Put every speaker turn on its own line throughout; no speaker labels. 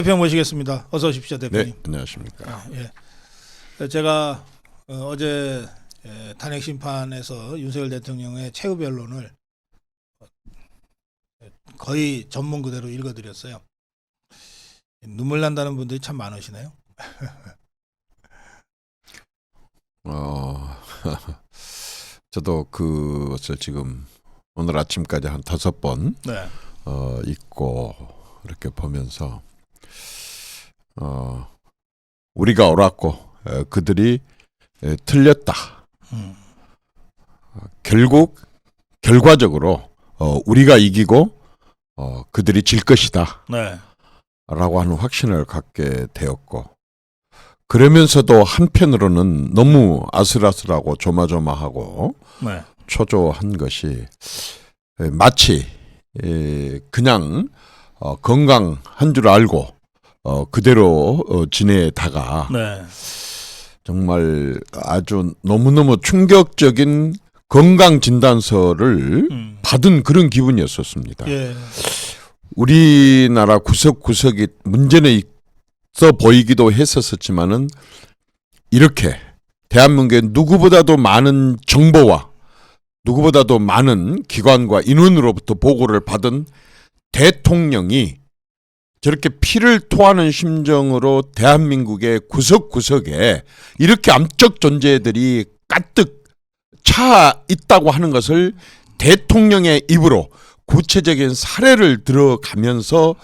대표 모시겠습니다. 어서 오십시오, 대표님.
네, 안녕하십니까.
예. 제가 어제 탄핵 심판에서 윤석열 대통령의 최후 변론을 거의 전문 그대로 읽어드렸어요. 눈물 난다는 분들이 참 많으시네요.
저도 그것을 지금 오늘 아침까지 한 5번
네.
읽고 이렇게 보면서 우리가 옳았고 그들이 틀렸다. 결과적으로 우리가 이기고 그들이 질 것이다.
네.
라고 하는 확신을 갖게 되었고, 그러면서도 한편으로는 너무 아슬아슬하고 조마조마하고
네.
초조한 것이 마치 그냥 건강한 줄 알고 그대로 지내다가
네.
정말 아주 너무너무 충격적인 건강진단서를 받은 그런 기분이었었습니다.
예.
우리나라 구석구석이 문제는 있어 보이기도 했었지만은 이렇게 대한민국의 누구보다도 많은 정보와 누구보다도 많은 기관과 인원으로부터 보고를 받은 대통령이 저렇게 피를 토하는 심정으로 대한민국의 구석구석에 이렇게 암적 존재들이 가득 차 있다고 하는 것을 대통령의 입으로 구체적인 사례를 들어가면서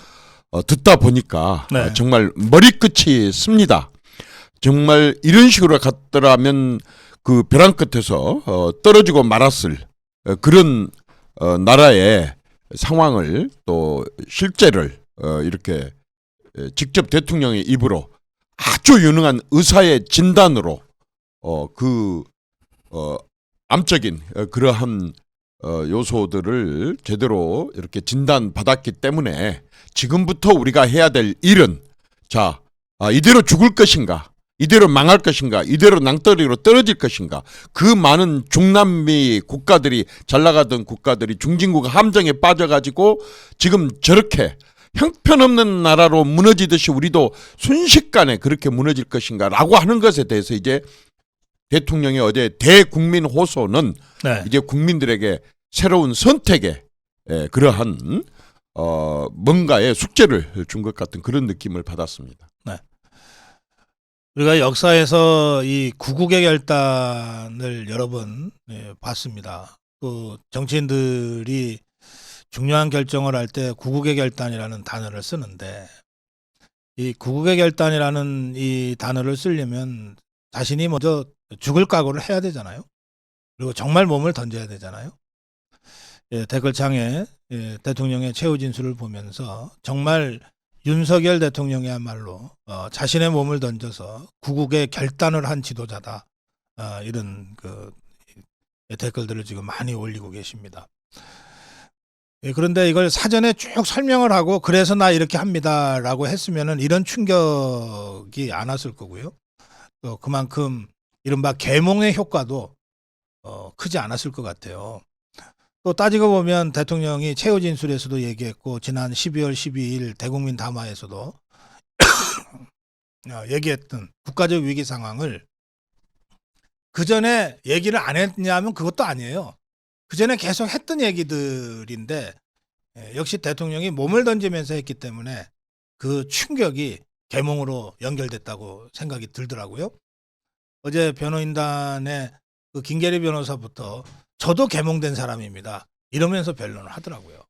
듣다 보니까
네.
정말 머리끝이 씁니다. 정말 이런 식으로 갔더라면 그 벼랑 끝에서 떨어지고 말았을 그런 나라의 상황을 또 실제를 이렇게 직접 대통령의 입으로 아주 유능한 의사의 진단으로 암적인 그러한 요소들을 제대로 이렇게 진단받았기 때문에 지금부터 우리가 해야 될 일은 이대로 죽을 것인가, 이대로 망할 것인가, 이대로 낭떠러리로 떨어질 것인가, 그 많은 중남미 국가들이 잘 나가던 국가들이 중진국 함정에 빠져가지고 지금 저렇게 형편없는 나라로 무너지듯이 우리도 순식간에 그렇게 무너질 것인가 라고 하는 것에 대해서 이제 대통령의 어제 대국민 호소는
네.
이제 국민들에게 새로운 선택의 그러한 뭔가의 숙제를 준 것 같은 그런 느낌을 받았습니다.
네. 우리가 역사에서 이 구국의 결단을 여러 번 봤습니다. 그 정치인들이 중요한 결정을 할 때 구국의 결단이라는 단어를 쓰는데, 이 구국의 결단이라는 이 단어를 쓰려면 자신이 먼저 죽을 각오를 해야 되잖아요. 그리고 정말 몸을 던져야 되잖아요. 댓글창에 대통령의 최후 진술을 보면서 정말 윤석열 대통령이야말로 자신의 몸을 던져서 구국의 결단을 한 지도자다. 이런 그 댓글들을 지금 많이 올리고 계십니다. 그런데 이걸 사전에 쭉 설명을 하고 그래서 나 이렇게 합니다라고 했으면은 이런 충격이 안 왔을 거고요. 또 그만큼 이른바 계몽의 효과도 크지 않았을 것 같아요. 또 따지고 보면 대통령이 최후 진술에서도 얘기했고 지난 12월 12일 대국민 담화에서도 얘기했던 국가적 위기 상황을 그 전에 얘기를 안 했냐면 그것도 아니에요. 그 전에 계속 했던 얘기들인데 역시 대통령이 몸을 던지면서 했기 때문에 그 충격이 계몽으로 연결됐다고 생각이 들더라고요. 어제 변호인단의 그 김계리 변호사부터 저도 계몽된 사람입니다. 이러면서 변론을 하더라고요.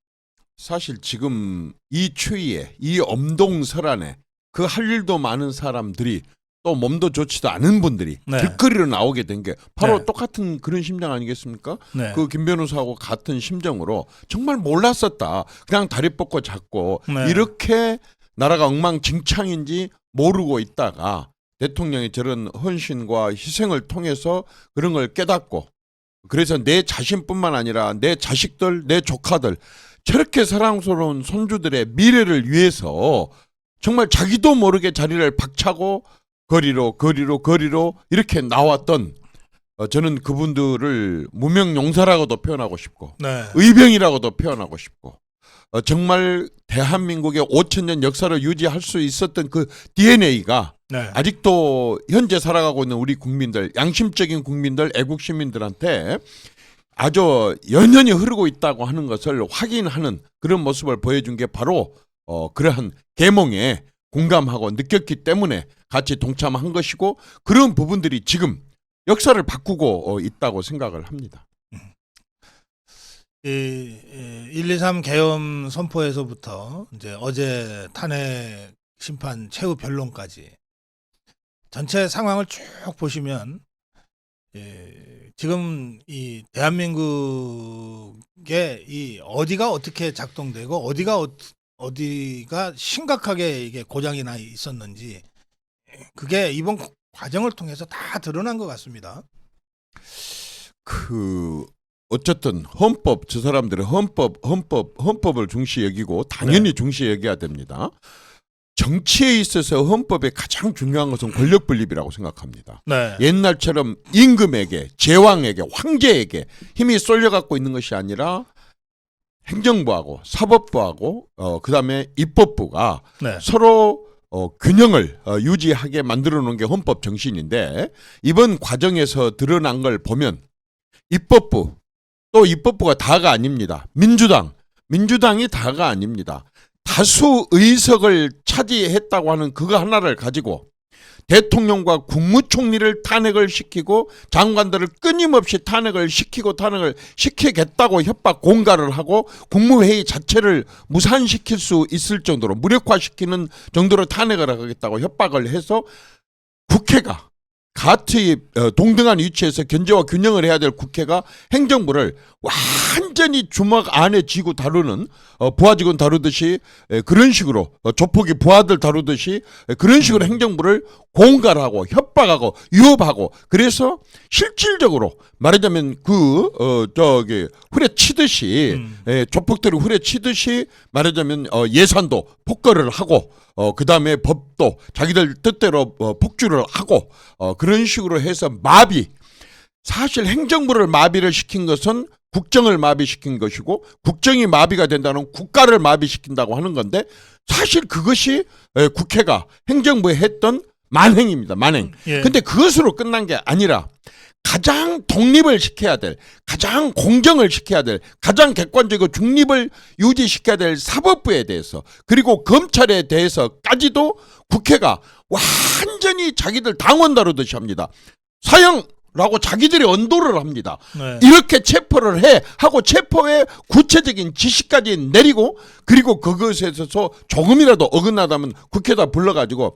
사실 지금 이 추위에 이 엄동설안에 그 할 일도 많은 사람들이 또 몸도 좋지도 않은 분들이
네.
길거리로 나오게 된 게 바로
네.
똑같은 그런 심정 아니겠습니까?
네.
그 김 변호사하고 같은 심정으로 정말 몰랐었다. 그냥 다리 뻗고 잤고
네.
이렇게 나라가 엉망진창인지 모르고 있다가 대통령이 저런 헌신과 희생을 통해서 그런 걸 깨닫고 그래서 내 자신뿐만 아니라 내 자식들, 내 조카들 저렇게 사랑스러운 손주들의 미래를 위해서 정말 자기도 모르게 자리를 박차고 거리로 이렇게 나왔던 저는 그분들을 무명용사라고도 표현하고 싶고
네.
의병이라고도 표현하고 싶고 정말 대한민국의 5,000년 역사를 유지할 수 있었던 그 DNA가
네.
아직도 현재 살아가고 있는 우리 국민들, 양심적인 국민들, 애국 시민들한테 아주 연연히 흐르고 있다고 하는 것을 확인하는 그런 모습을 보여준 게 바로 그러한 계몽에 공감하고 느꼈기 때문에 같이 동참한 것이고, 그런 부분들이 지금 역사를 바꾸고 있다고 생각을 합니다.
123 계엄 선포에서부터 이제 어제 탄핵 심판 최후 변론까지 전체 상황을 쭉 보시면 지금 이 대한민국의 이 어디가 어떻게 작동되고 어디가 심각하게 이게 고장이 나 있었는지 그게 이번 과정을 통해서 다 드러난 것 같습니다.
어쨌든 헌법, 저 사람들은 헌법을 중시 여기고 당연히 중시 여겨야 됩니다. 정치에 있어서 헌법의 가장 중요한 것은 권력 분립이라고 생각합니다.
네.
옛날처럼 임금에게, 제왕에게, 황제에게 힘이 쏠려갖고 있는 것이 아니라 행정부하고 사법부하고 그다음에 입법부가
네.
서로 균형을 유지하게 만들어 놓은 게 헌법 정신인데, 이번 과정에서 드러난 걸 보면 입법부, 또 입법부가 다가 아닙니다. 민주당이 다가 아닙니다. 다수 의석을 차지했다고 하는 그거 하나를 가지고 대통령과 국무총리를 탄핵을 시키고 장관들을 끊임없이 탄핵을 시키겠다고 협박 공갈을 하고 국무회의 자체를 무산시킬 수 있을 정도로, 무력화시키는 정도로 탄핵을 하겠다고 협박을 해서 국회가 같이 동등한 위치에서 견제와 균형을 해야 될 국회가 행정부를 완전히 주먹 안에 쥐고 다루는, 부하직원 다루듯이 그런 식으로, 조폭이 부하들 다루듯이 그런 식으로 행정부를 공갈하고 협박하고 유업하고, 그래서 실질적으로 말하자면 후려치듯이 조폭들이 후려치듯이 말하자면 예산도 폭거를 하고 그다음에 법도 자기들 뜻대로 폭주를 하고 그런 식으로 해서 사실 행정부를 마비를 시킨 것은 국정을 마비시킨 것이고, 국정이 마비가 된다는 국가를 마비시킨다고 하는 건데, 사실 그것이 국회가 행정부에 했던 만행입니다. 만행.
예.
근데 그것으로 끝난 게 아니라 가장 독립을 시켜야 될, 가장 공정을 시켜야 될, 가장 객관적이고 중립을 유지시켜야 될 사법부에 대해서, 그리고 검찰에 대해서까지도 국회가 완전히 자기들 당원 다루듯이 합니다. 사형라고 자기들이 언도를 합니다.
네.
이렇게 체포를 하고 체포의 구체적인 지시까지 내리고, 그리고 그것에 있어서 조금이라도 어긋나다면 국회에다 불러가지고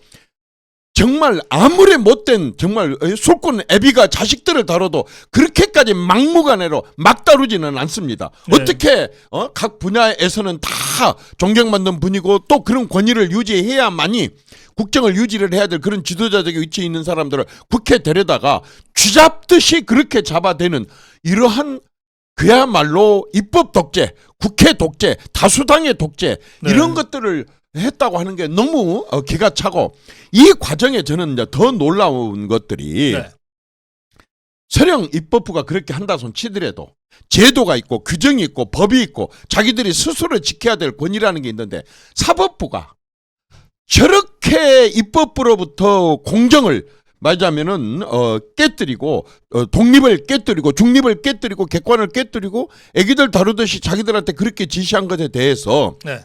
정말 아무리 못된 정말 술꾼 애비가 자식들을 다뤄도 그렇게까지 막무가내로 막 다루지는 않습니다.
네.
어떻게 각 분야에서는 다 존경받는 분이고 또 그런 권위를 유지해야만이 국정을 유지를 해야 될 그런 지도자적인 위치에 있는 사람들을 국회에 데려다가 쥐잡듯이 그렇게 잡아대는 이러한 그야말로 입법 독재, 국회 독재, 다수당의 독재,
네.
이런 것들을 했다고 하는 게 너무 기가 차고, 이 과정에 저는 이제 더 놀라운 것들이
네.
설령 입법부가 그렇게 한다 손 치더라도 제도가 있고 규정이 있고 법이 있고 자기들이 스스로 지켜야 될 권위라는 게 있는데, 사법부가 저렇게 입법부로부터 공정을 말하자면은 깨뜨리고 독립을 깨뜨리고 중립을 깨뜨리고 객관을 깨뜨리고 애기들 다루듯이 자기들한테 그렇게 지시한 것에 대해서
네.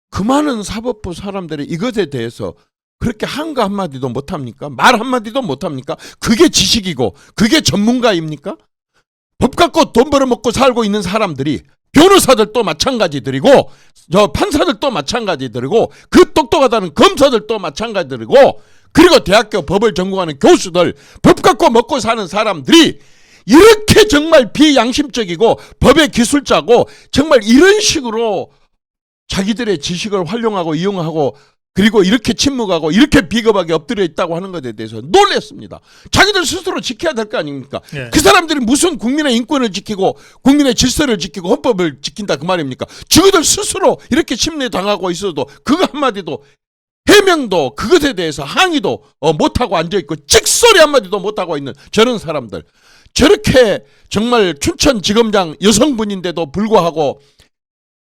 그 많은 사법부 사람들이 이것에 대해서 그렇게 한가 한마디도 못합니까? 말 한마디도 못합니까? 그게 지식이고 그게 전문가입니까? 법 갖고 돈 벌어먹고 살고 있는 사람들이 변호사들도 마찬가지들이고 저 판사들도 마찬가지들이고 그 똑똑하다는 검사들도 마찬가지들이고, 그리고 대학교 법을 전공하는 교수들, 법 갖고 먹고 사는 사람들이 이렇게 정말 비양심적이고 법의 기술자고 정말 이런 식으로 자기들의 지식을 활용하고 이용하고 그리고 이렇게 침묵하고 이렇게 비겁하게 엎드려 있다고 하는 것에 대해서 놀랐습니다. 자기들 스스로 지켜야 될 거 아닙니까?
예.
그 사람들이 무슨 국민의 인권을 지키고 국민의 질서를 지키고 헌법을 지킨다 그 말입니까? 저희들 스스로 이렇게 침례당하고 있어도 그거 한마디도 해명도 그것에 대해서 항의도 못하고 앉아있고 찍소리 한마디도 못하고 있는 저런 사람들, 저렇게 정말 춘천지검장 여성분인데도 불구하고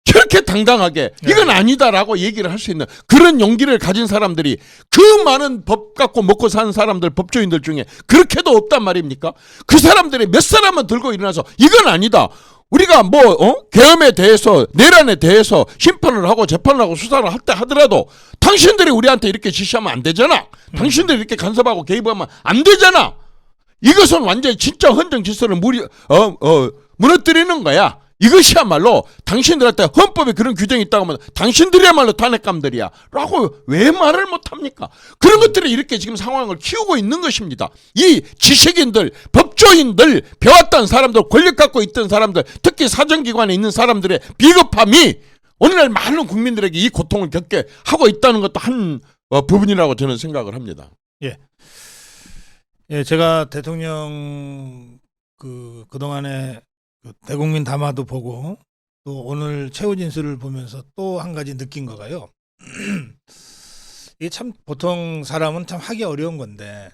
저렇게 당당하게 이건 아니다라고 얘기를 할 수 있는 그런 용기를 가진 사람들이 그 많은 법 갖고 먹고 사는 사람들 법조인들 중에 그렇게도 없단 말입니까? 그 사람들이 몇 사람은 들고 일어나서 이건 아니다. 우리가 계엄에 대해서 내란에 대해서 심판을 하고 재판을 하고 수사를 할 때 하더라도 당신들이 우리한테 이렇게 지시하면 안 되잖아. 당신들이 이렇게 간섭하고 개입하면 안 되잖아. 이것은 완전히 진짜 헌정 질서를 무너뜨리는 거야. 이것이야말로 당신들한테 헌법에 그런 규정이 있다고 하면 당신들이야말로 탄핵감들이야 라고 왜 말을 못합니까? 그런 것들이 이렇게 지금 상황을 키우고 있는 것입니다. 이 지식인들, 법조인들, 배웠던 사람들, 권력 갖고 있던 사람들, 특히 사정기관에 있는 사람들의 비겁함이 오늘날 많은 국민들에게 이 고통을 겪게 하고 있다는 것도 한 부분이라고 저는 생각을 합니다.
예, 제가 대통령 그동안에 대국민 담화도 보고 또 오늘 최후 진술을 보면서 또 한 가지 느낀 거가요. 이게 참 보통 사람은 참 하기 어려운 건데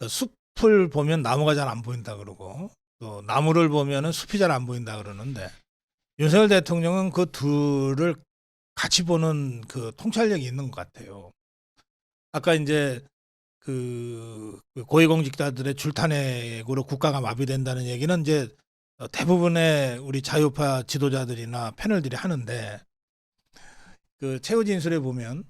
숲을 보면 나무가 잘 안 보인다 그러고 또 나무를 보면은 숲이 잘 안 보인다 그러는데 윤석열 대통령은 그 둘을 같이 보는 그 통찰력이 있는 것 같아요. 아까 이제 그 고위공직자들의 줄탄핵으로 국가가 마비된다는 얘기는 이제 대부분의 우리 자유파 지도자들이나 패널들이 하는데 그 최후 진술에 보면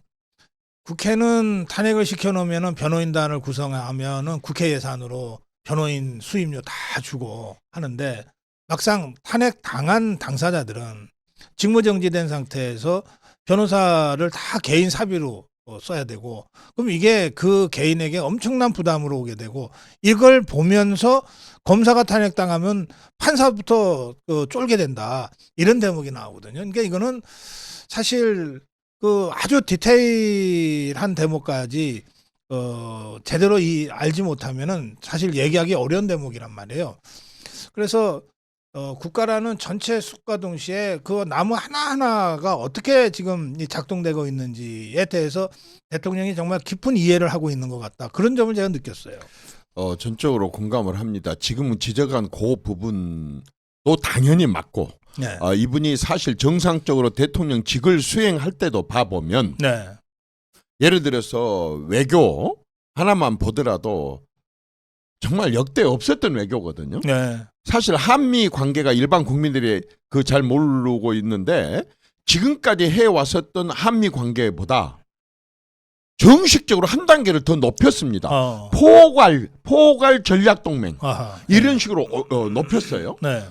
국회는 탄핵을 시켜놓으면은 변호인단을 구성하면은 국회 예산으로 변호인 수임료 다 주고 하는데 막상 탄핵 당한 당사자들은 직무정지된 상태에서 변호사를 다 개인 사비로 써야 되고 그럼 이게 그 개인에게 엄청난 부담으로 오게 되고 이걸 보면서 검사가 탄핵당하면 판사부터 쫄게 된다 이런 대목이 나오거든요. 그러니까 이거는 사실 그 아주 디테일한 대목까지 제대로 알지 못하면은 사실 얘기하기 어려운 대목이란 말이에요. 그래서 국가라는 전체 숲과 동시에 그 나무 하나하나가 어떻게 지금 작동되고 있는지에 대해서 대통령이 정말 깊은 이해를 하고 있는 것 같다. 그런 점을 제가 느꼈어요.
전적으로 공감을 합니다. 지금 지적한 그 부분도 당연히 맞고
네.
이분이 사실 정상적으로 대통령직을 수행할 때도 봐보면
네.
예를 들어서 외교 하나만 보더라도 정말 역대 없었던 외교거든요.
네.
사실 한미 관계가 일반 국민들이 잘 모르고 있는데 지금까지 해왔었던 한미 관계보다 정식적으로 한 단계를 더 높였습니다. 포괄 전략 동맹 이런 식으로 높였어요.
네.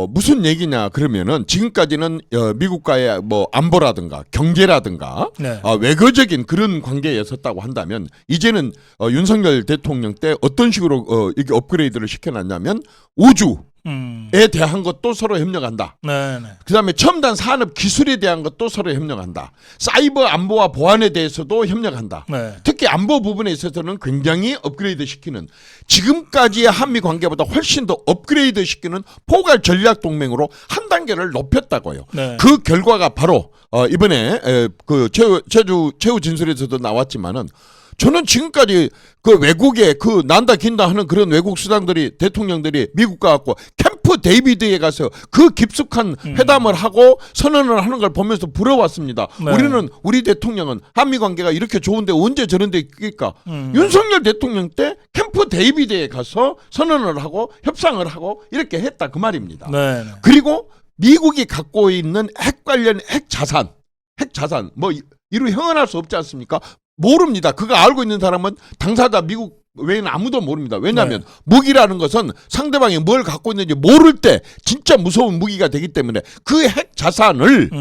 무슨 얘기냐 그러면은 지금까지는 미국과의 뭐 안보라든가 경제라든가
네.
외교적인 그런 관계였었다고 한다면 이제는 윤석열 대통령 때 어떤 식으로 이게 업그레이드를 시켜놨냐면 우주에 대한 것도 서로 협력한다.
네.
그다음에 첨단 산업 기술에 대한 것도 서로 협력한다. 사이버 안보와 보안에 대해서도 협력한다.
네.
특히 안보 부분에 있어서는 굉장히 업그레이드 시키는 지금까지의 한미 관계보다 훨씬 더 업그레이드 시키는 포괄 전략 동맹으로 한 단계를 높였다고요.
네.
그 결과가 바로 이번에 그 최후 진술에서도 나왔지만은 저는 지금까지 그 외국에 그 난다 긴다 하는 그런 외국 수장들이 대통령들이 미국 가갖고 캠프 데이비드에 가서 그 깊숙한 회담을 하고 선언을 하는 걸 보면서 부러웠습니다.
네.
우리 대통령은 한미 관계가 이렇게 좋은데 언제 저런 데 있을까? 윤석열 대통령 때 캠프 데이비드에 가서 선언을 하고 협상을 하고 이렇게 했다 그 말입니다.
네.
그리고 미국이 갖고 있는 핵 관련 핵 자산 뭐 이루 형언할 수 없지 않습니까? 모릅니다. 그거 알고 있는 사람은 당사자 미국 외에는 아무도 모릅니다. 왜냐하면 무기라는 것은 상대방이 뭘 갖고 있는지 모를 때 진짜 무서운 무기가 되기 때문에 그 핵 자산을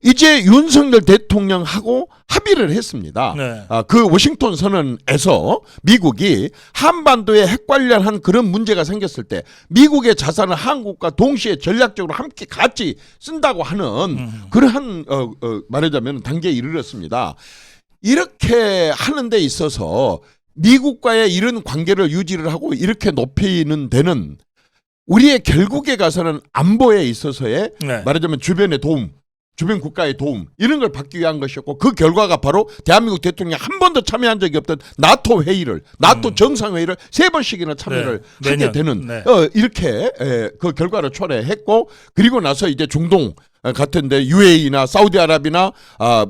이제 윤석열 대통령하고 합의를 했습니다.
네.
그 워싱턴 선언에서 미국이 한반도에 핵 관련한 그런 문제가 생겼을 때 미국의 자산을 한국과 동시에 전략적으로 함께 같이 쓴다고 하는 그러한 말하자면 단계에 이르렀습니다. 이렇게 하는 데 있어서 미국과의 이런 관계를 유지를 하고 이렇게 높이는 데는 우리의 결국에 가서는 안보에 있어서의
네.
말하자면 주변의 도움, 주변 국가의 도움 이런 걸 받기 위한 것이었고 그 결과가 바로 대한민국 대통령이 한 번도 참여한 적이 없던 나토 회의를 나토 정상회의를 3번씩이나 참여를
네,
하게
매년.
되는
네.
이렇게 그 결과를 초래했고 그리고 나서 이제 중동 같은데 UAE나 사우디아라비나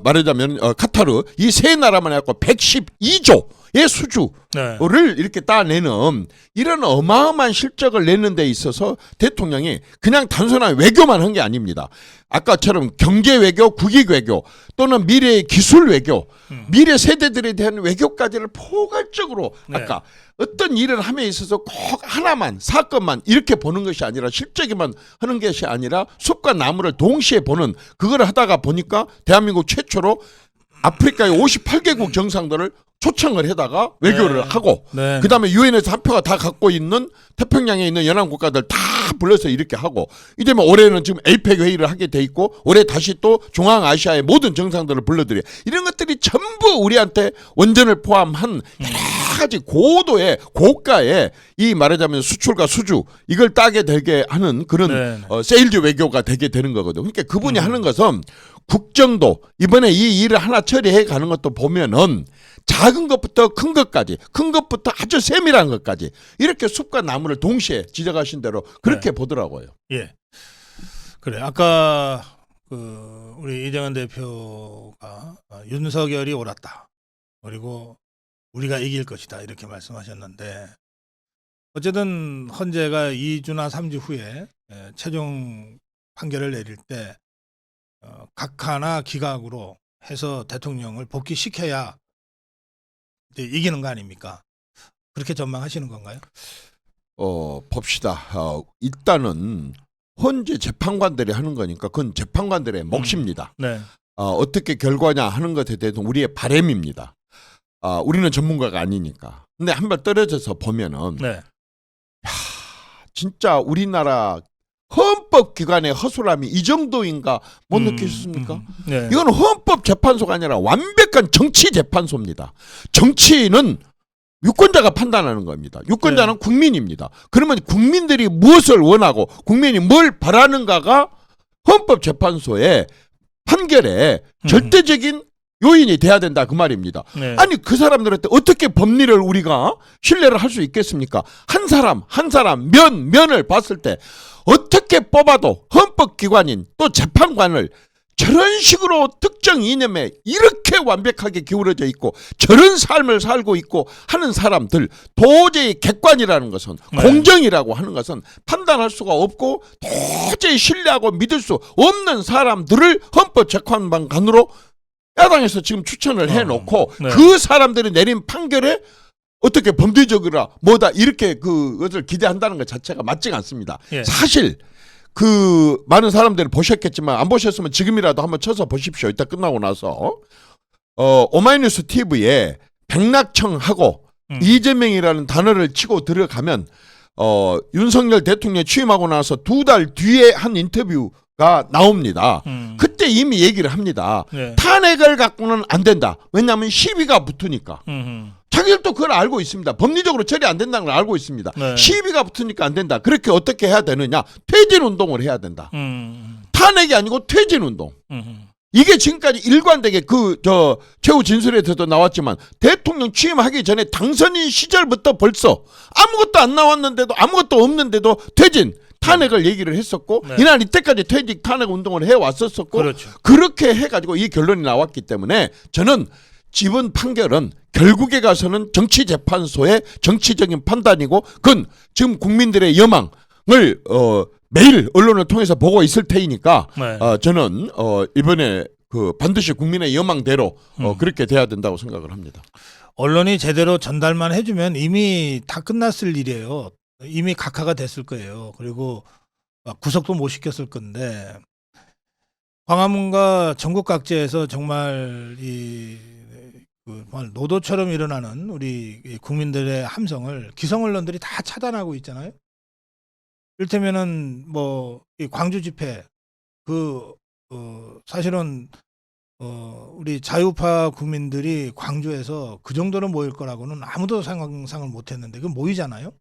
말하자면 카타르 이 세 나라만 해갖고 112조의 수주를
네.
이렇게 따내는 이런 어마어마한 실적을 내는 데 있어서 대통령이 그냥 단순한 외교만 한 게 아닙니다. 아까처럼 경제 외교, 국익 외교 또는 미래의 기술 외교, 미래 세대들에 대한 외교까지를 포괄적으로
네.
아까 어떤 일을 함에 있어서 꼭 하나만 사건만 이렇게 보는 것이 아니라 실적에만 하는 것이 아니라 숲과 나무를 동시에 보는 그걸 하다가 보니까 대한민국 최초로 아프리카의 58개국 정상들을 초청을 해다가 외교를
네.
하고
네.
그다음에 유엔에서 한 표가 다 갖고 있는 태평양에 있는 연안 국가들 다 불러서 이렇게 하고 이제면 올해는 지금 에이펙 회의를 하게 돼 있고 올해 다시 또 중앙아시아의 모든 정상들을 불러들여 이런 것들이 전부 우리한테 원전을 포함한 여러 가지 고도의 고가의 이 말하자면 수출과 수주 이걸 따게 되게 하는 그런
네.
세일즈 외교가 되게 되는 거거든요. 그러니까 그분이 하는 것은 국정도 이번에 이 일을 하나 처리해 가는 것도 보면은 작은 것부터 큰 것까지 큰 것부터 아주 세밀한 것까지 이렇게 숲과 나무를 동시에 지적하신 대로 그렇게 보더라고요.
예. 그래. 아까 그 우리 이정현 대표가 윤석열이 옳았다. 그리고 우리가 이길 것이다. 이렇게 말씀하셨는데 어쨌든 헌재가 2주나 3주 후에 최종 판결을 내릴 때 각하나 기각으로 해서 대통령을 복귀시켜야 이제 이기는 거 아닙니까? 그렇게 전망하시는 건가요?
봅시다. 일단은 헌재 재판관들이 하는 거니까 그건 재판관들의 몫입니다.
네.
어떻게 결과냐 하는 것에 대해서 우리의 바람입니다. 우리는 전문가가 아니니까. 근데 한번 떨어져서 보면은
네.
진짜 우리나라 헌법기관의 허술함이 이 정도인가 못 느끼셨습니까?
네.
이건 헌법재판소가 아니라 완벽한 정치재판소입니다. 정치는 유권자가 판단하는 겁니다. 유권자는
네.
국민입니다. 그러면 국민들이 무엇을 원하고 국민이 뭘 바라는가가 헌법재판소의 판결에 절대적인 요인이 돼야 된다 그 말입니다.
네.
아니 그 사람들한테 어떻게 법리를 우리가 신뢰를 할 수 있겠습니까? 한 사람 면을 봤을 때 어떻게 뽑아도 헌법기관인 또 재판관을 저런 식으로 특정 이념에 이렇게 완벽하게 기울어져 있고 저런 삶을 살고 있고 하는 사람들 도저히 객관이라는 것은
네.
공정이라고 하는 것은 판단할 수가 없고 도저히 신뢰하고 믿을 수 없는 사람들을 헌법재판관으로 야당에서 지금 추천을 해놓고
네.
그 사람들이 내린 판결에 어떻게 범죄적이라 뭐다 이렇게 그것을 기대한다는 것 자체가 맞지가 않습니다.
예.
사실 그 많은 사람들이 보셨겠지만 안 보셨으면 지금이라도 한번 쳐서 보십시오. 이따 끝나고 나서 오마이뉴스 TV에 백낙청하고 이재명이라는 단어를 치고 들어가면 윤석열 대통령이 취임하고 나서 2달 뒤에 한 인터뷰가 나옵니다. 그때 이미 얘기를 합니다.
네.
탄핵을 갖고는 안 된다. 왜냐하면 시비가 붙으니까. 자기들도 그걸 알고 있습니다. 법리적으로 처리 안 된다는 걸 알고 있습니다.
네.
시비가 붙으니까 안 된다. 그렇게 어떻게 해야 되느냐. 퇴진운동을 해야 된다. 탄핵이 아니고 퇴진운동. 이게 지금까지 일관되게 최후 진술에서도 나왔지만 대통령 취임하기 전에 당선인 시절부터 벌써 아무것도 안 나왔는데도 아무것도 없는데도 퇴진 탄핵을 얘기를 했었고
네.
이날 이때까지 퇴직 탄핵 운동을 해왔었었고
그렇죠.
그렇게 해가지고 이 결론이 나왔기 때문에 저는 이번 판결은 결국에 가서는 정치재판소의 정치적인 판단이고 그건 지금 국민들의 여망을 매일 언론을 통해서 보고 있을 테니까
네.
저는 이번에 반드시 국민의 여망대로 그렇게 돼야 된다고 생각을 합니다.
언론이 제대로 전달만 해주면 이미 다 끝났을 일이에요. 이미 각하가 됐을 거예요. 그리고 구속도 못 시켰을 건데 광화문과 전국 각지에서 정말 노도처럼 일어나는 우리 국민들의 함성을 기성 언론들이 다 차단하고 있잖아요. 이를테면은 이 광주 집회 사실은 우리 자유파 국민들이 광주에서 그 정도로 모일 거라고는 아무도 상상을 못했는데 그 모이잖아요.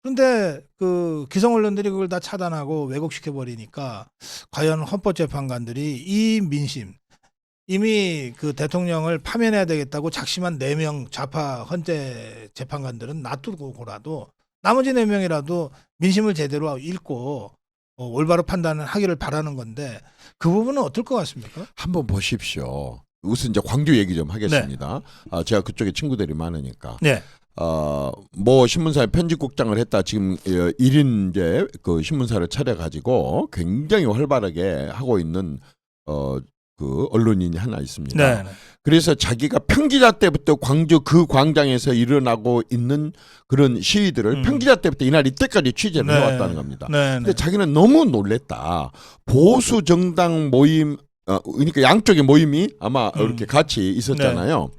그런데 그 기성 언론들이 그걸 다 차단하고 왜곡시켜 버리니까 과연 헌법재판관들이 이 민심 이미 그 대통령을 파면해야 되겠다고 작심한 4명 좌파 헌재 재판관들은 놔두고라도 나머지 4명이라도 민심을 제대로 읽고 올바로 판단을 하기를 바라는 건데 그 부분은 어떨 것 같습니까?
한번 보십시오. 우선 이제 광주 얘기 좀 하겠습니다. 제가 그쪽에 친구들이 많으니까.
네.
뭐 신문사에 편집국장을 했다 지금 1인 이제 그 신문사를 차려가지고 굉장히 활발하게 하고 있는 그 언론인이 하나 있습니다.
네.
그래서 자기가 평기자 때부터 광주 그 광장에서 일어나고 있는 그런 시위들을 평기자 때부터 이날 이때까지 취재를
네.
해왔다는 겁니다.
네.
근데 자기는 너무 놀랬다. 보수 정당 모임, 그러니까 양쪽의 모임이 아마 이렇게 같이 있었잖아요.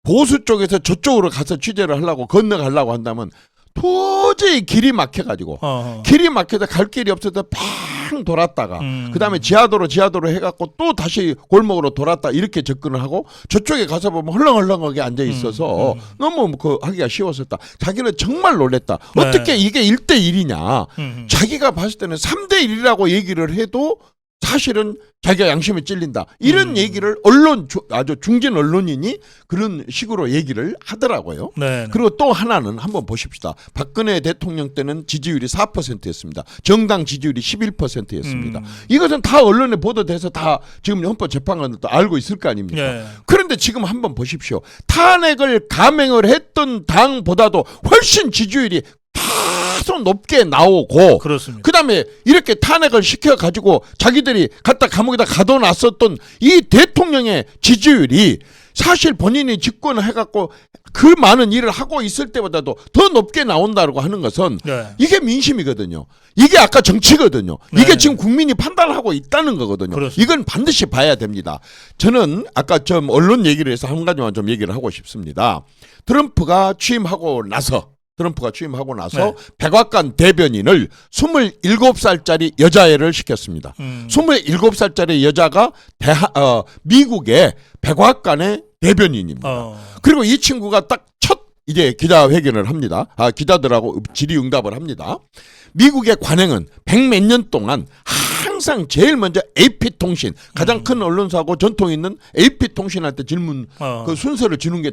보수 쪽에서 저쪽으로 가서 취재를 하려고 건너가려고 한다면 도저히 길이 막혀가지고 길이 막혀서 갈 길이 없어서 팡 돌았다가 그다음에 지하도로 해갖고 또 다시 골목으로 돌았다 이렇게 접근을 하고 저쪽에 가서 보면 헐렁헐렁하게 앉아 있어서 너무 그 하기가 쉬웠었다. 자기는 정말 놀랬다.
네.
어떻게 이게 1대1이냐. 자기가 봤을 때는 3대1이라고 얘기를 해도 사실은 자기가 양심에 찔린다. 이런 얘기를 아주 중진 언론인이 그런 식으로 얘기를 하더라고요.
네.
그리고 또 하나는 한번 보십시다. 박근혜 대통령 때는 지지율이 4%였습니다. 정당 지지율이 11%였습니다. 이것은 다 언론에 보도돼서 다 지금 헌법재판관들도 알고 있을 거 아닙니까?
네.
그런데 지금 한번 보십시오. 탄핵을 감행을 했던 당보다도 훨씬 지지율이 다소 높게 나오고
그렇습니다.
그다음에 이렇게 탄핵을 시켜가지고 자기들이 갖다 감옥에다 가둬놨었던 이 대통령의 지지율이 사실 본인이 집권을 해갖고 그 많은 일을 하고 있을 때보다도 더 높게 나온다고 하는 것은
네.
이게 민심이거든요. 이게 아까 정치거든요.
네.
이게 지금 국민이 판단하고 있다는 거거든요.
그렇습니다.
이건 반드시 봐야 됩니다. 저는 아까 좀 언론 얘기를 해서 한 가지만 좀 얘기를 하고 싶습니다. 트럼프가 취임하고 나서
네.
백악관 대변인을 27살짜리 여자애를 시켰습니다. 27살짜리 여자가 미국의 백악관의 대변인입니다. 그리고 이 친구가 딱 첫 이제 기자회견을 합니다. 기자들하고 질의응답을 합니다. 미국의 관행은 100몇 년 동안 항상 제일 먼저 AP통신 가장 큰 언론사고 전통 있는 AP통신한테 질문 그 순서를 주는 게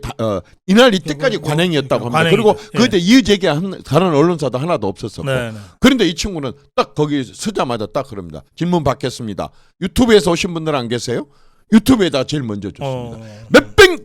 이날 이때까지 관행이었다고 합니다. 그리고 그때 이의제기한 다른 언론사도 하나도 없었었고.
네.
그런데 이 친구는 딱 거기 서자마자 딱 그럽니다. 질문 받겠습니다. 유튜브에서 오신 분들 안 계세요? 유튜브에다 제일 먼저 줬습니다.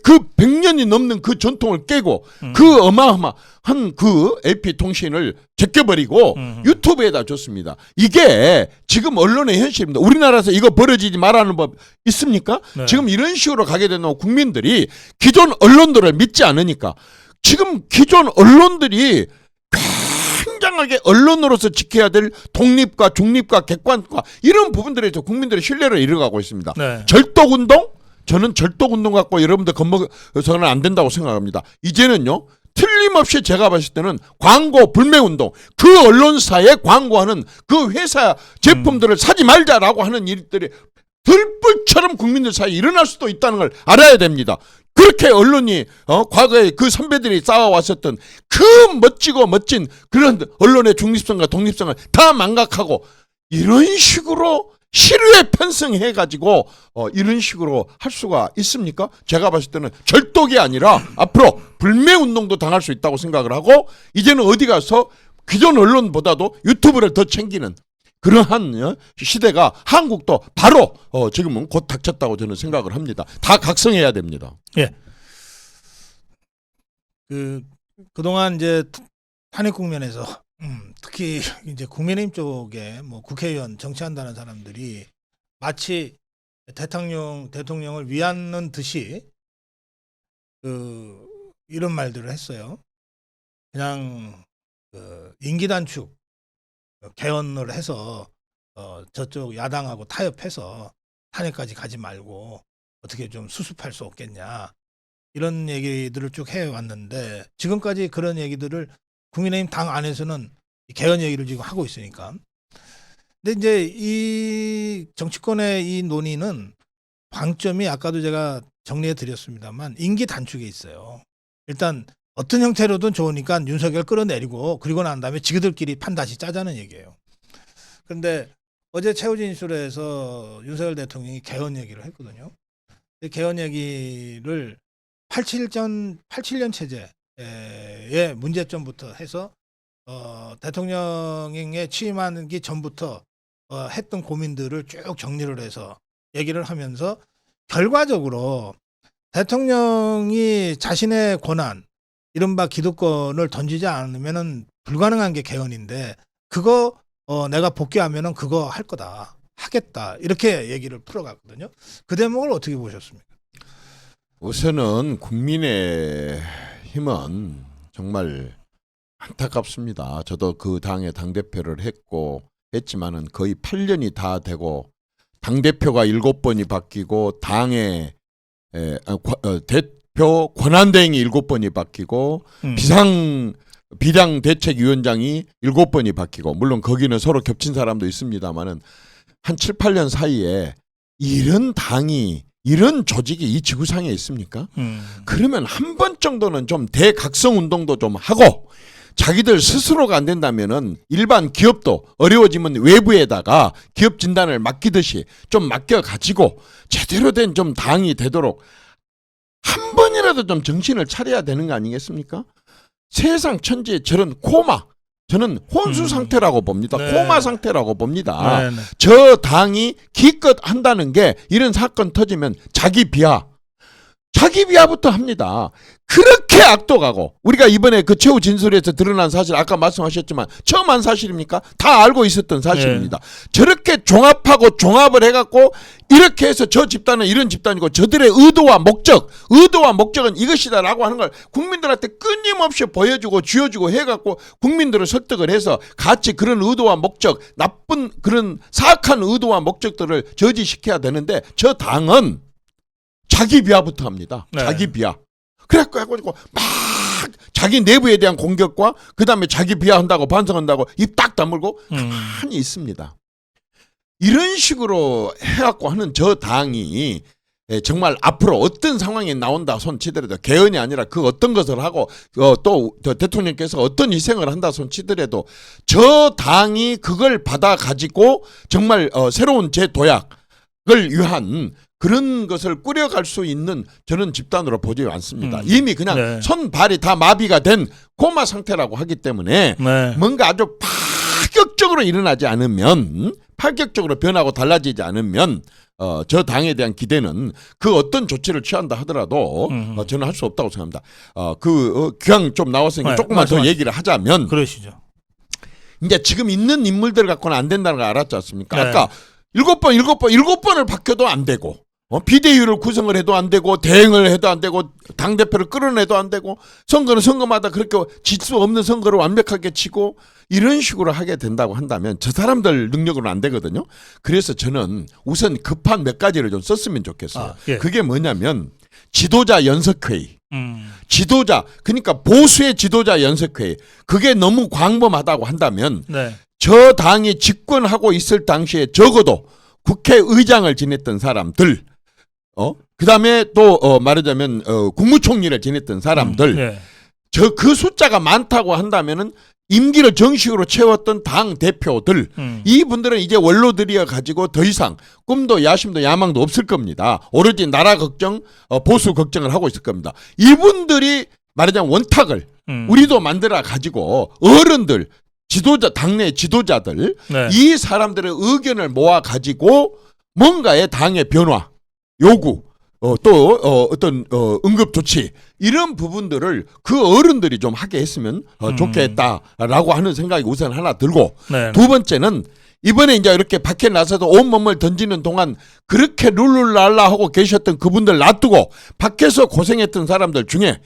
그 100년이 넘는 그 전통을 깨고 그 어마어마한 그 AP통신을 제껴버리고 유튜브에다 줬습니다. 이게 지금 언론의 현실입니다. 우리나라에서 이거 벌어지지 말라는 법 있습니까?
네.
지금 이런 식으로 가게 되면 국민들이 기존 언론들을 믿지 않으니까 지금 기존 언론들이 굉장하게 언론으로서 지켜야 될 독립과 중립과 객관과 이런 부분들에서 국민들의 신뢰를 잃어가고 있습니다.
네.
절독운동? 저는 절독운동 갖고 여러분들 겁먹어서는 안 된다고 생각합니다. 이제는요. 틀림없이 제가 봤을 때는 광고 불매운동 그 언론사에 광고하는 그 회사 제품들을 사지 말자라고 하는 일들이 들불처럼 국민들 사이에 일어날 수도 있다는 걸 알아야 됩니다. 그렇게 언론이 과거에 그 선배들이 쌓아왔었던 그 멋지고 멋진 그런 언론의 중립성과 독립성을 다 망각하고 이런 식으로 시류에 편승해가지고 이런 식으로 할 수가 있습니까? 제가 봤을 때는 절독이 아니라 앞으로 불매운동도 당할 수 있다고 생각을 하고 이제는 어디 가서 기존 언론보다도 유튜브를 더 챙기는 그러한 시대가 한국도 바로 지금은 곧 닥쳤다고 저는 생각을 합니다. 다 각성해야 됩니다.
예. 그동안 이제 탄핵 국면에서 특히 이제 국민의힘 쪽에 뭐 국회의원 정치한다는 사람들이 마치 대통령을 위하는 듯이 이런 말들을 했어요. 그냥 임기 단축 개헌을 해서 저쪽 야당하고 타협해서 탄핵까지 가지 말고 어떻게 좀 수습할 수 없겠냐 이런 얘기들을 쭉 해왔는데 지금까지 그런 얘기들을 국민의힘 당 안에서는 개헌 얘기를 지금 하고 있으니까. 근데 이제 이 정치권의 이 논의는 방점이 아까도 제가 정리해 드렸습니다만 임기 단축에 있어요. 일단 어떤 형태로든 좋으니까 윤석열 끌어내리고 그리고 난 다음에 지그들끼리 판 다시 짜자는 얘기예요. 그런데 어제 최우진 인수에서 윤석열 대통령이 개헌 얘기를 했거든요. 개헌 얘기를 87년 체제의 문제점부터 해서 대통령에 취임하기 전부터 했던 고민들을 쭉 정리를 해서 얘기를 하면서 결과적으로 대통령이 자신의 권한, 이른바 기득권을 던지지 않으면은 불가능한 게 개헌인데 그거 내가 복귀하면은 그거 할 거다. 하겠다. 이렇게 얘기를 풀어갔거든요. 그 대목을 어떻게 보셨습니까?
우선은 국민의 힘은 정말 안타깝습니다. 저도 그 당의 당대표를 했지만은 거의 8년이 다 되고 당대표가 7번이 바뀌고 당의 대표 권한대행이 7번이 바뀌고 비상대책위원장이 7번이 바뀌고, 물론 거기는 서로 겹친 사람도 있습니다만은 한 7, 8년 사이에 이런 당이, 이런 조직이 이 지구상에 있습니까? 그러면 한 번 정도는 좀 대각성 운동도 좀 하고, 자기들 스스로가 안 된다면은 일반 기업도 어려워지면 외부에다가 기업 진단을 맡기듯이 좀 맡겨가지고 제대로 된 좀 당이 되도록 한 번이라도 좀 정신을 차려야 되는 거 아니겠습니까? 세상 천지에 저런 코마, 저는 혼수 상태라고 봅니다.
네.
코마 상태라고 봅니다.
네, 네.
저 당이 기껏 한다는 게 이런 사건 터지면 자기 비하부터 합니다. 그렇게 악독하고, 우리가 이번에 그 최후 진술에서 드러난 사실, 아까 말씀하셨지만 처음 한 사실입니까? 다 알고 있었던 사실입니다. 저렇게 종합하고 종합을 해갖고 이렇게 해서 저 집단은 이런 집단이고 저들의 의도와 목적은 이것이다라고 하는 걸 국민들한테 끊임없이 보여주고 쥐어주고 해갖고 국민들을 설득을 해서 같이 그런 의도와 목적, 나쁜 그런 사악한 의도와 목적들을 저지시켜야 되는데, 저 당은 자기 비하부터 합니다.
네.
자기 비하. 그래가지고 막 자기 내부에 대한 공격과 그 다음에 자기 비하한다고 반성한다고 입 딱 다물고 가만히 있습니다. 이런 식으로 해갖고 하는 저 당이 정말 앞으로 어떤 상황이 나온다 손치더라도, 개헌이 아니라 그 어떤 것을 하고 또 대통령께서 어떤 희생을 한다 손치더라도 저 당이 그걸 받아가지고 정말 새로운 재도약을 위한 그런 것을 꾸려갈 수 있는 저는 집단으로 보지 않습니다. 이미 그냥
네.
손발이 다 마비가 된 고마 상태라고 하기 때문에
네.
뭔가 아주 파격적으로 일어나지 않으면, 파격적으로 변하고 달라지지 않으면 저 당에 대한 기대는 그 어떤 조치를 취한다 하더라도 저는 할 수 없다고 생각합니다. 그냥 좀 나왔으니까
네,
조금만 더 얘기를 하자면,
그러시죠.
이제 지금 있는 인물들 갖고는 안 된다는 걸 알았지 않습니까?
네.
아까 7번을 바뀌어도 안 되고, 비대위를 구성을 해도 안 되고, 대행을 해도 안 되고, 당대표를 끌어내도 안 되고, 선거는 선거마다 그렇게 질 수 없는 선거를 완벽하게 치고, 이런 식으로 하게 된다고 한다면 저 사람들 능력으로는 안 되거든요. 그래서 저는 우선 급한 몇 가지를 좀 썼으면 좋겠어요.
예.
그게 뭐냐면 지도자 연석회의.
지도자.
그러니까 보수의 지도자 연석회의. 그게 너무 광범하다고 한다면
네.
저 당이 집권하고 있을 당시에 적어도 국회의장을 지냈던 사람들, 그 다음에 또 말하자면 국무총리를 지냈던 사람들,
네.
그 숫자가 많다고 한다면은 임기를 정식으로 채웠던 당 대표들, 이분들은 이제 원로들이어 가지고 더 이상 꿈도 야심도 야망도 없을 겁니다. 오로지 나라 걱정, 보수 걱정을 하고 있을 겁니다. 이분들이 말하자면 원탁을 우리도 만들어 가지고 어른들, 지도자, 당내 지도자들,
네.
이 사람들의 의견을 모아 가지고 뭔가의 당의 변화, 요구, 또 어떤 응급 조치, 이런 부분들을 그 어른들이 좀 하게 했으면 좋겠다라고 하는 생각이 우선 하나 들고,
네.
두 번째는 이번에 이제 이렇게 밖에 나서서 온몸을 던지는 동안 그렇게 룰루랄라 하고 계셨던 그분들 놔두고 밖에서 고생했던 사람들 중에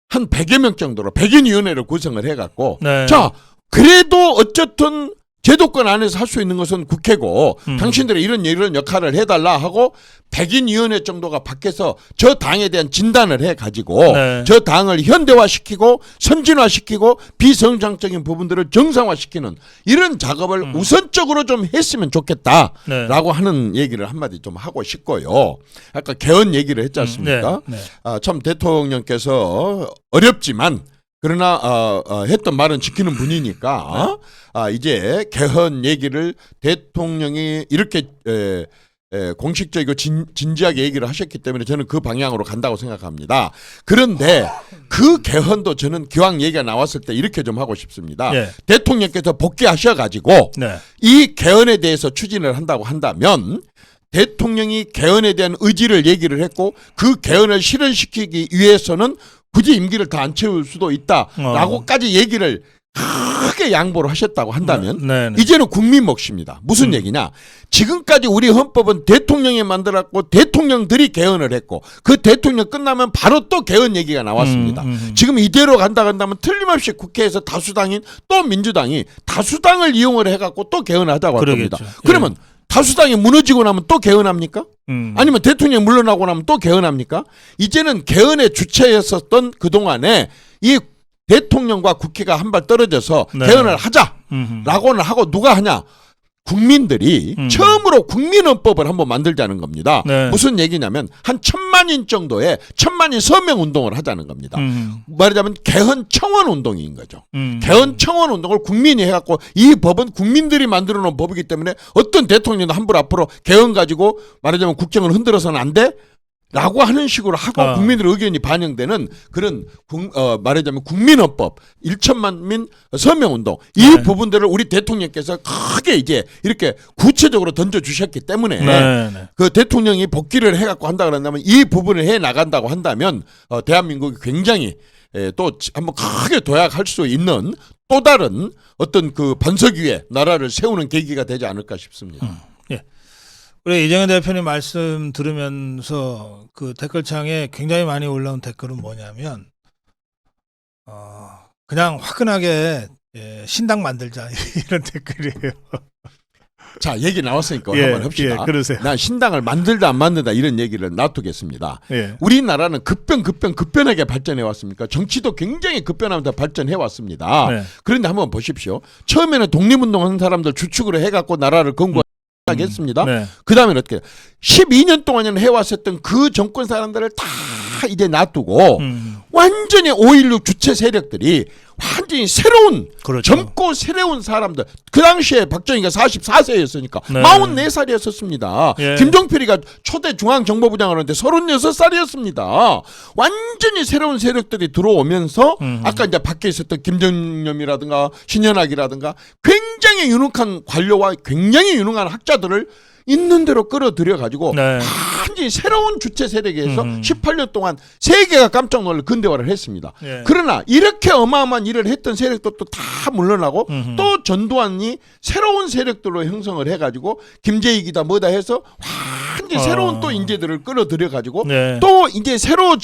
한 100여 명 정도로 백인위원회를 구성을 해갖고,
네.
자, 그래도 어쨌든 제도권 안에서 할 수 있는 것은 국회고 당신들이 이런 역할을 해달라 하고 백인위원회 정도가 밖에서 저 당에 대한 진단을 해가지고
네.
저 당을 현대화시키고 선진화시키고 비성장적인 부분들을 정상화시키는 이런 작업을 우선적으로 좀 했으면 좋겠다라고
네.
하는 얘기를 한마디 좀 하고 싶고요. 아까 개헌 얘기를 했지 않습니까?
네.
참 대통령께서 어렵지만 그러나 했던 말은 지키는 분이니까 이제 개헌 얘기를 대통령이 이렇게 공식적이고 진지하게 얘기를 하셨기 때문에 저는 그 방향으로 간다고 생각합니다. 그런데 그 개헌도 저는 기왕 얘기가 나왔을 때 이렇게 좀 하고 싶습니다.
네.
대통령께서 복귀하셔가지고
네.
이 개헌에 대해서 추진을 한다고 한다면 대통령이 개헌에 대한 의지를 얘기를 했고 그 개헌을 실현시키기 위해서는 굳이 임기를 다 안 채울 수도 있다라고까지 얘기를 크게 양보를 하셨다고 한다면
네.
이제는 국민 몫입니다. 무슨 얘기냐? 지금까지 우리 헌법은 대통령이 만들었고 대통령들이 개헌을 했고 그 대통령 끝나면 바로 또 개헌 얘기가 나왔습니다. 지금 이대로 간다면 틀림없이 국회에서 다수당인 또 민주당이 다수당을 이용을 해갖고 또 개헌하자고 할 겁니다.
그러겠죠.
그러면 다수당이 무너지고 나면 또 개헌합니까? 아니면 대통령이 물러나고 나면 또 개헌합니까? 이제는 개헌의 주체였었던 그동안에 이 대통령과 국회가 한 발 떨어져서
네.
개헌을 하자라고는 하고 누가 하냐? 국민들이 처음으로 국민헌법을 한번 만들자는 겁니다.
네.
무슨 얘기냐면 한 1,000만인 정도의 1,000만인 서명 운동을 하자는 겁니다. 말하자면 개헌 청원 운동인 거죠. 개헌 청원 운동을 국민이 해갖고 이 법은 국민들이 만들어 놓은 법이기 때문에 어떤 대통령도 함부로 앞으로 개헌 가지고 말하자면 국정을 흔들어서는 안 돼? 라고 하는 식으로 하고 국민들의 의견이 반영되는 그런 말하자면 국민헌법 1천만민 서명운동 이 부분들을 우리 대통령께서 크게 이제 이렇게 구체적으로 던져주셨기 때문에 그 대통령이 복귀를 해갖고 한다 그런다면 이 부분을 해 나간다고 한다면 대한민국이 굉장히 또 한번 크게 도약할 수 있는 또 다른 어떤 그 반석 위에 나라를 세우는 계기가 되지 않을까 싶습니다.
우리 이정현 대표님 말씀 들으면서 그 댓글창에 굉장히 많이 올라온 댓글은 뭐냐면 그냥 화끈하게 신당 만들자 이런 댓글이에요.
자, 얘기 나왔으니까 한번 합시다.
그러세요.
난 신당을 만들다 안 만들다 이런 얘기를 놔두겠습니다.
예.
우리나라는 급변하게 발전해 왔습니까? 정치도 굉장히 급변하면서 발전해 왔습니다.
네.
그런데 한번 보십시오. 처음에는 독립운동하는 사람들 주축으로 해갖고 나라를 건국하겠습니다.
네.
그 다음에는 어떻게 12년 동안은 해왔었던 그 정권 사람들을 다 이제 놔두고 완전히 5.16 주체 세력들이 완전히 새로운
그렇죠.
젊고 새로운 사람들 그 당시에 박정희가 44세였으니까
네.
44살이었었습니다.
예.
김종필이가 초대 중앙정보부장을 하는데 36살이었습니다. 완전히 새로운 세력들이 들어오면서 아까 이제 밖에 있었던 김정념이라든가 신현학이라든가 굉장히 유능한 관료와 굉장히 유능한 학자들을 있는 대로 끌어들여 가지고 완전히 새로운 주체 세력에서 18년 동안 세계가 깜짝 놀랄 근대화를 했습니다.
예.
그러나 이렇게 어마어마한 일을 했던 세력도 다 물러나고 또 전두환이 새로운 세력들로 형성을 해가지고 김재익이다 뭐다 해서 완전히 새로운 또 인재들을 끌어들여 가지고 또 이제 새로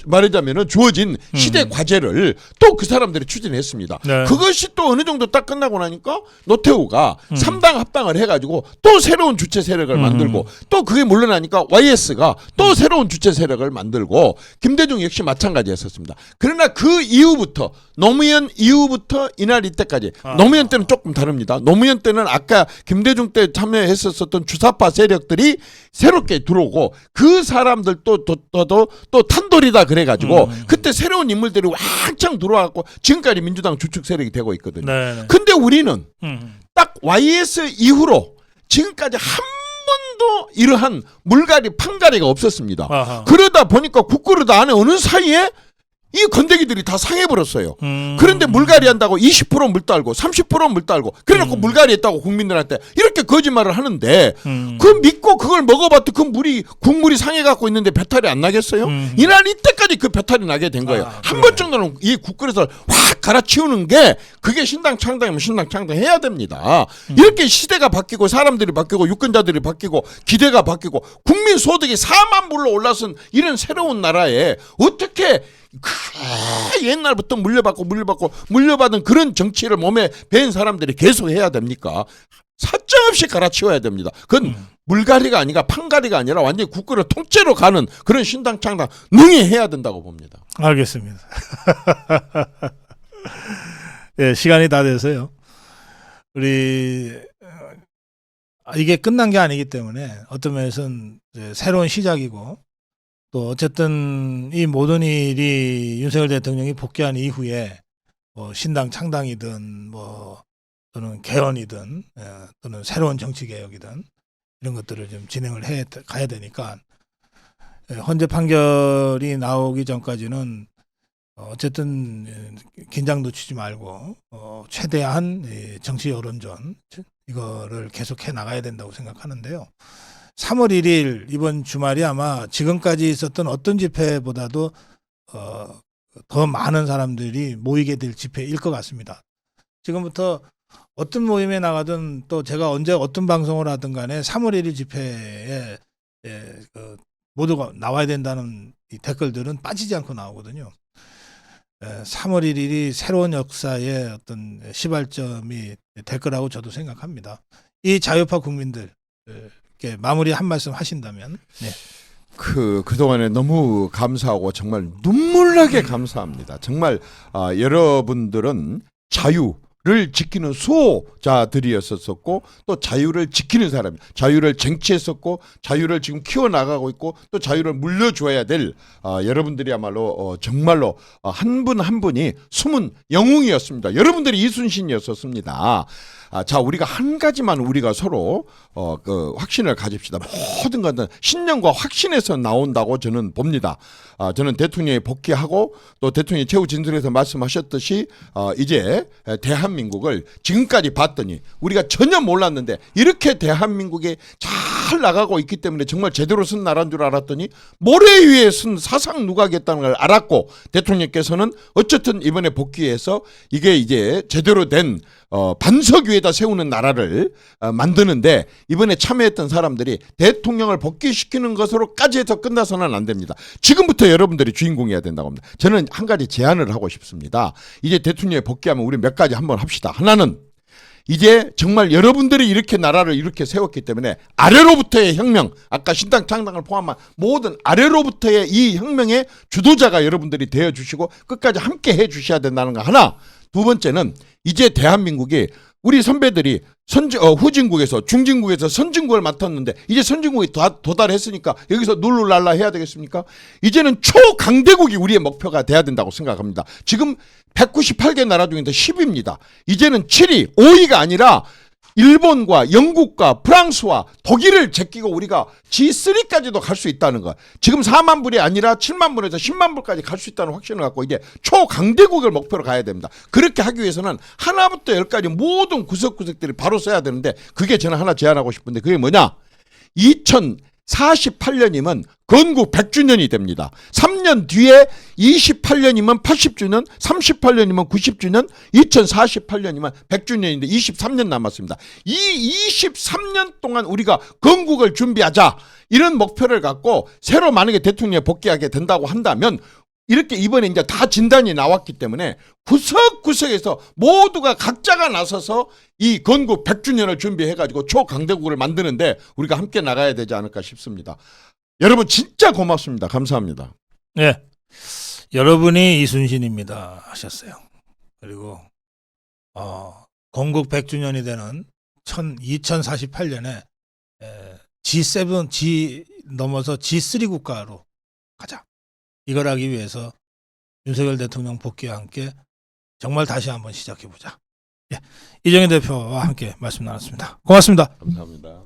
말하자면은 주어진 시대 과제를 또 그 사람들이 추진했습니다. 그것이 또 어느 정도 딱 끝나고 나니까 노태우가 3당 합당을 해가지고 또 새로운 주체 세력을 만들고 또 그게 물러나니까 YS가 또 새로운 주체 세력을 만들고 김대중 역시 마찬가지였었습니다. 그러나 그 이후부터 노무현 이후부터 이날 이때까지 노무현 때는 조금 다릅니다. 노무현 때는 아까 김대중 때 참여했었던 주사파 세력들이 새롭게 들어오고 그 사람들 또 탄돌이다 그래가지고 그때 새로운 인물들이 왕창 들어와갖고 지금까지 민주당 주축 세력이 되고 있거든요. 근데 우리는 딱 YS 이후로 지금까지 한 번도 이러한 물갈이 판가리가 없었습니다. 그러다 보니까 국그릇 안에 어느 사이에 이 건더기들이 다 상해버렸어요. 그런데 물갈이 한다고 20% 물 딸고 30% 물 딸고 그래놓고 물갈이 했다고 국민들한테 이렇게 거짓말을 하는데 그 믿고 그걸 먹어봤더니 그 국물이 상해갖고 있는데 배탈이 안 나겠어요? 이날 이때까지 그 배탈이 나게 된 거예요. 한 번 정도는 이 국그릇을 확 갈아치우는 게 그게 신당 창당이면 신당 창당해야 됩니다. 이렇게 시대가 바뀌고 사람들이 바뀌고 유권자들이 바뀌고 기대가 바뀌고 국민 소득이 4만 불로 올라선 이런 새로운 나라에 어떻게 옛날부터 물려받은 그런 정치를 몸에 배인 사람들이 계속 해야 됩니까? 사정없이 갈아치워야 됩니다. 그건 물갈이가 아니라 판갈이가 아니라 완전히 국가를 통째로 가는 그런 신당 창당 능히 해야 된다고 봅니다.
알겠습니다. 예, 시간이 다 돼서요. 우리 이게 끝난 게 아니기 때문에 어떤 면에서는 이제 새로운 시작이고, 또 어쨌든 이 모든 일이 윤석열 대통령이 복귀한 이후에 뭐 신당 창당이든 뭐 또는 개헌이든 또는 새로운 정치 개혁이든 이런 것들을 좀 진행을 해 가야 되니까, 헌재 판결이 나오기 전까지는 어쨌든 긴장 놓치지 말고 최대한 정치 여론전 이거를 계속해 나가야 된다고 생각하는데요. 3월 1일 이번 주말이 아마 지금까지 있었던 어떤 집회보다도 더 많은 사람들이 모이게 될 집회일 것 같습니다. 지금부터 어떤 모임에 나가든 또 제가 언제 어떤 방송을 하든 간에 3월 1일 집회에 모두가 나와야 된다는 이 댓글들은 빠지지 않고 나오거든요. 3월 1일이 새로운 역사의 어떤 시발점이 될 거라고 저도 생각합니다. 이 자유파 국민들 이렇게 마무리 한 말씀 하신다면. 네.
그동안에 너무 감사하고 정말 눈물나게 감사합니다. 정말 여러분들은 자유를 지키는 수호자들이었었고, 또 자유를 지키는 사람, 자유를 쟁취했었고, 자유를 지금 키워나가고 있고, 또 자유를 물려줘야 될 여러분들이야말로 정말로 한 분 한 분이 숨은 영웅이었습니다. 여러분들이 이순신이었었습니다. 자, 우리가 한 가지만 우리가 서로 확신을 가집시다. 모든 것은 신념과 확신에서 나온다고 저는 봅니다. 저는 대통령이 복귀하고 또 대통령이 최후 진술에서 말씀하셨듯이 이제 대한민국을 지금까지 봤더니 우리가 전혀 몰랐는데 이렇게 대한민국이 잘 나가고 있기 때문에 정말 제대로 쓴 나라인 줄 알았더니 모래 위에 쓴 사상 누각이었다는 걸 알았고, 대통령께서는 어쨌든 이번에 복귀해서 이게 이제 제대로 된 반석 위에다 세우는 나라를 만드는데, 이번에 참여했던 사람들이 대통령을 복귀시키는 것으로까지 해서 끝나서는 안 됩니다. 지금부터 여러분들이 주인공이어야 된다고 합니다. 저는 한 가지 제안을 하고 싶습니다. 이제 대통령이 복귀하면 우리 몇 가지 한번 합시다. 하나는 이제 정말 여러분들이 이렇게 나라를 이렇게 세웠기 때문에 아래로부터의 혁명, 아까 신당 창당을 포함한 모든 아래로부터의 이 혁명의 주도자가 여러분들이 되어주시고 끝까지 함께 해주셔야 된다는 거 하나. 두 번째는 이제 대한민국이 우리 선배들이 후진국에서 중진국에서 선진국을 맡았는데 이제 선진국이 도달했으니까 여기서 룰루랄라 해야 되겠습니까? 이제는 초강대국이 우리의 목표가 돼야 된다고 생각합니다. 지금 198개 나라 중에서 10위입니다. 이제는 7위, 5위가 아니라 일본과 영국과 프랑스와 독일을 제끼고 우리가 G3까지도 갈 수 있다는 거. 지금 4만 불이 아니라 7만 불에서 10만 불까지 갈 수 있다는 확신을 갖고 이제 초강대국을 목표로 가야 됩니다. 그렇게 하기 위해서는 하나부터 열까지 모든 구석구석들이 바로 써야 되는데, 그게 저는 하나 제안하고 싶은데 그게 뭐냐? 2048년이면 건국 100주년이 됩니다. 3년 뒤에 28년이면 80주년, 38년이면 90주년, 2048년이면 100주년인데 23년 남았습니다. 이 23년 동안 우리가 건국을 준비하자, 이런 목표를 갖고 새로 만약에 대통령에 복귀하게 된다고 한다면, 이렇게 이번에 이제 다 진단이 나왔기 때문에 구석구석에서 모두가 각자가 나서서 이 건국 100주년을 준비해가지고 초강대국을 만드는데 우리가 함께 나가야 되지 않을까 싶습니다. 여러분 진짜 고맙습니다. 감사합니다.
네. 여러분이 이순신입니다 하셨어요. 그리고 건국 100주년이 되는 2048년에 G7, G 넘어서 G3 국가로 가자. 이걸 하기 위해서 윤석열 대통령 복귀와 함께 정말 다시 한번 시작해보자. 예, 이정현 대표와 함께 말씀 나눴습니다. 고맙습니다.
감사합니다.